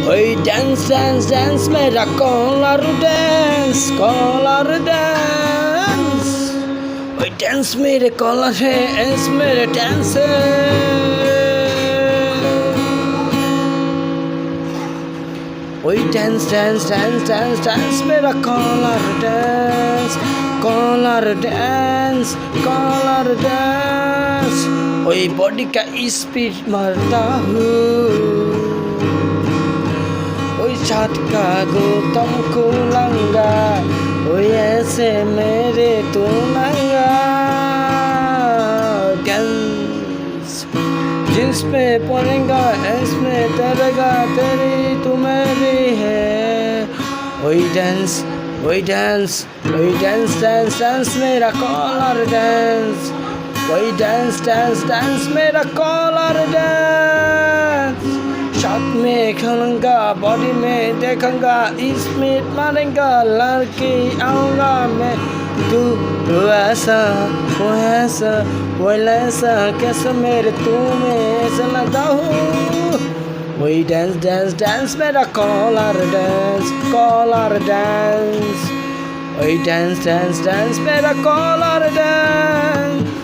ओए dance dance dance मेरा collar dance ओए डांस मेरे कॉलर है डांस मेरे डांस है ओए dance dance dance dance dance मेरा कॉलर डांस ओए बॉडी का स्पीड मारता हूँ ओए झटका दो तुमको लंगा ओए ऐसे मेरे तू नंगा जींस पे पड़ेगा इसमें तेरेगा तेरी तू मेरी है ओए डांस डांस डांस मेरा कॉलर डांस ओए डांस डांस डांस मेरा कॉलर डांस शॉट में खेलूंगा बॉडी में देखूंगा स्मिट मारेंगा लड़की आऊंगा मैं तू ऐसा वो ऐसा कैसे मेरे तू में ऐसा लगता हूँ वही डांस डांस डांस मेरा कॉलर डांस वही डांस डांस डांस मेरा कॉलर डांस